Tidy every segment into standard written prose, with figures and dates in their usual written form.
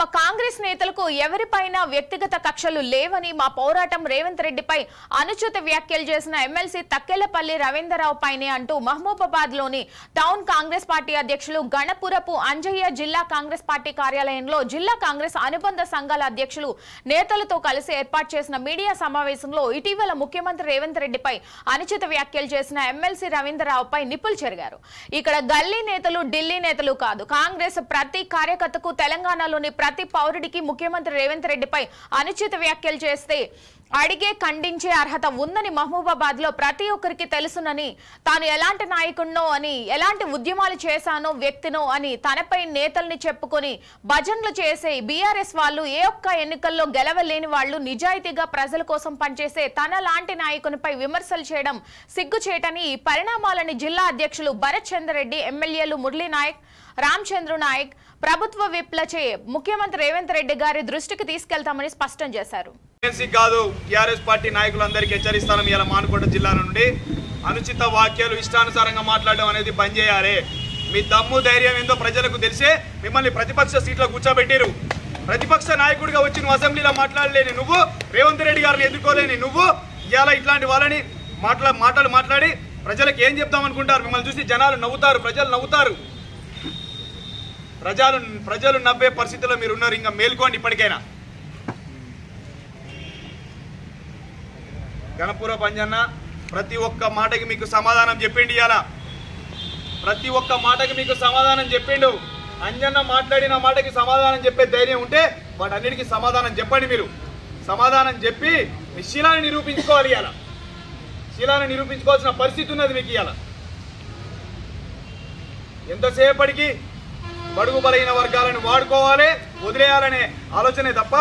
తమ కాంగ్రెస్ నేతలకు ఎవరిపైన వ్యక్తిగత కక్షలు లేవని మా పోరాటం రేవంత్ రెడ్డిపై అనుచిత వ్యాఖ్యలు చేసిన ఎమ్మెల్సీ తక్కెళ్లపల్లి రవీంద్రరావు పైనే అంటూ మహబూబాబాద్ లోని టౌన్ కాంగ్రెస్ పార్టీ అధ్యక్షులు గణపురపు అంజయ్య జిల్లా కాంగ్రెస్ పార్టీ కార్యాలయంలో జిల్లా కాంగ్రెస్ అనుబంధ సంఘాల అధ్యక్షులు నేతలతో కలిసి ఏర్పాటు చేసిన మీడియా సమావేశంలో ఇటీవల ముఖ్యమంత్రి రేవంత్ రెడ్డిపై అనుచిత వ్యాఖ్యలు చేసిన ఎమ్మెల్సీ రవీంద్రరావుపై నిప్పులు చెరిగారు. ఇక్కడ గల్లీ నేతలు ఢిల్లీ నేతలు కాదు, కాంగ్రెస్ ప్రతి కార్యకర్తకు తెలంగాణలోని ప్రతి పౌరుడికి ముఖ్యమంత్రి రేవంత్ రెడ్డిపై అనుచిత వ్యాఖ్యలు చేస్తే అడిగే ఖండించే అర్హత ఉందని మహబూబాబాద్ లో ప్రతి ఒక్కరికి తెలుసునని, తాను ఎలాంటి నాయకుడినో అని, ఎలాంటి ఉద్యమాలు చేశానో వ్యక్తినో అని తనపై నేతల్ని చెప్పుకొని భజనలు చేసే బీఆర్ఎస్ వాళ్ళు ఏ ఒక్క ఎన్నికల్లో గెలవలేని వాళ్ళు నిజాయితీగా ప్రజల కోసం పనిచేసే తన లాంటి నాయకునిపై విమర్శలు చేయడం సిగ్గుచేటని పరిణామాలని జిల్లా అధ్యక్షులు భరత్ చంద్ర రెడ్డి, ఎమ్మెల్యేలు మురళీ నాయక్, రామచంద్ర నాయక్ ప్రభుత్వ విప్లచే ముఖ్యమంత్రి రేవంత్ రెడ్డి గారి దృష్టికి తీసుకెళ్తామని స్పష్టం చేశారు. కాదు టీఆర్ఎస్ పార్టీ నాయకులందరికీ హెచ్చరిస్తాను. ఇలా మానుకోట జిల్లా నుండి అనుచిత వాక్యాలు ఇష్టానుసారంగా మాట్లాడడం అనేది బంద్ చేయాలి. మీ దమ్ము ధైర్యం ఏందో ప్రజలకు తెలిసే మిమ్మల్ని ప్రతిపక్ష సీట్లో కూర్చోబెట్టారు. ప్రతిపక్ష నాయకుడిగా వచ్చి నువ్వు అసెంబ్లీలో మాట్లాడలేని నువ్వు, రేవంత్ రెడ్డి గారిని ఎదుర్కోలేని నువ్వు ఇవాళ ఇట్లాంటి వాళ్ళని మాట్లాడి ప్రజలకు ఏం చెప్తాం అనుకుంటారు? మిమ్మల్ని చూసి జనాలు నవ్వుతారు, ప్రజలు నవ్వుతారు. ప్రజలు నవ్వే పరిస్థితిలో మీరు ఉన్నారు. ఇంకా మేల్కోండి ఇప్పటికైనా. గణపుర పంజన్న ప్రతి ఒక్క మాటకి మీకు సమాధానం చెప్పిండు. ఇవాళ ప్రతి ఒక్క మాటకి మీకు సమాధానం చెప్పిండు. అంజన్న మాట్లాడిన మాటకి సమాధానం చెప్పే ధైర్యం ఉంటే వాటన్నిటికీ సమాధానం చెప్పండి. మీరు సమాధానం చెప్పి మీ శీలాన్ని నిరూపించుకోవాలి. ఇవాళ శీలాన్ని నిరూపించుకోవాల్సిన పరిస్థితి ఉన్నది మీకు. ఇవాళ ఎంతసేపటికి బడుగు బలైన వర్గాలను వాడుకోవాలి, వదిలేయాలనే ఆలోచనే తప్ప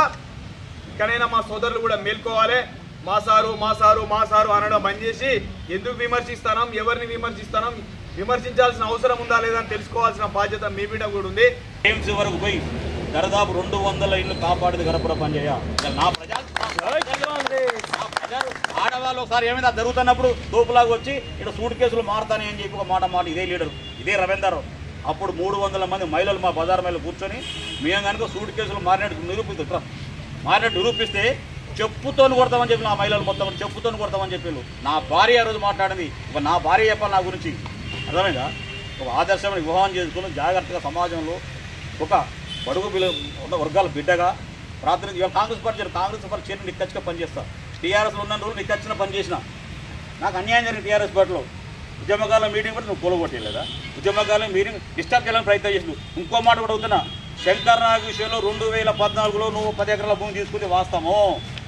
ఇకనైనా మా సోదరులు కూడా మేల్కోవాలి. మా సారు అనడం బంద్ చేసి ఎందుకు విమర్శిస్తాం, ఎవరిని విమర్శిస్తాం, విమర్శించాల్సిన అవసరం ఉందా లేదా అని తెలుసుకోవాల్సిన బాధ్యత మీ బిడ్డ కూడా ఉంది. ఎయిమ్స్ వరకు పోయి దాదాపు 200 ఇళ్ళు కాపాడేది గణపుర పంజయ్య. నా ప్రజలు ఆడవాళ్ళు ఒకసారి ఏమైనా జరుగుతున్నప్పుడు తోపులాగా వచ్చి ఇక్కడ సూట్ కేసులు మారుతానే అని చెప్పి ఒక మాట ఇదే లీడరు, ఇదే రవీందర్. అప్పుడు 300 మంది మహిళలు మా బజార్ మహిళలు కూర్చొని మేము కనుక సూట్ కేసులు మారినట్టు నిరూపిస్తే చెప్పుతో కొడతామని చెప్పి నా మహిళలు మొత్తం చెప్పుతో కొడతామని చెప్పి నా భార్య రోజు మాట్లాడింది. ఒక నా భార్య చెప్పాలి నా గురించి, అర్థమైందా? ఒక ఆదర్శమైన వివాహం చేసుకుని జాగ్రత్తగా సమాజంలో ఒక బడుగు వర్గాల బిడ్డగా ప్రాతినిధ్యం కాంగ్రెస్ పార్టీ చేరిన నిక్కచ్చిగా పనిచేస్తా. టీఆర్ఎస్లో ఉన్న రోజులు నిక్కచ్చిన పని చేసిన. నాకు అన్యాయం జరిగింది టీఆర్ఎస్ పార్టీలో. ఉద్యమకాలం మీటింగ్ కూడా నువ్వు కూలగొట్టలేదా? ఉద్యమకాలం మీటింగ్ డిస్టర్బ్ చేయాలని ప్రయత్నం చేసి ఇంకో మాట కూడా అవుతున్నా. శంకర్ నాగ్ విషయంలో 2014లో నువ్వు 10 ఎకరాల భూమి తీసుకుని వాస్తాము,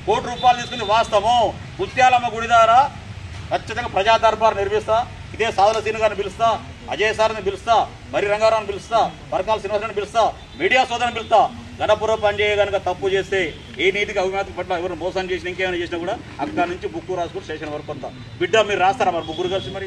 ₹1 కోటి తీసుకుని వాస్తాము. ముత్యాలమ్మ గుడి ద్వారా ఖచ్చితంగా ప్రజా దర్బార్ నిర్మిస్తా. ఇదే సాధుల సీను గారిని పిలుస్తా, అజయ్ సార్ని పిలుస్తా, మరి రంగారావుని పిలుస్తా, పరకాల శ్రీనివాసరావుని పిలుస్తా, మీడియా సోదరుని పిలుస్తా. గణపుర పంజయ్య కనుక తప్పు చేస్తే ఏ నీతికి అవిమాతి పట్ల ఎవరు మోసం చేసినా ఇంకేమైనా చేసినా కూడా అక్కడి నుంచి బుక్కు రాసుకుని స్టేషన్ వరకు వస్తా. బిడ్డ మీరు రాస్తారా మరి ముగ్గురు కలిసి? మరి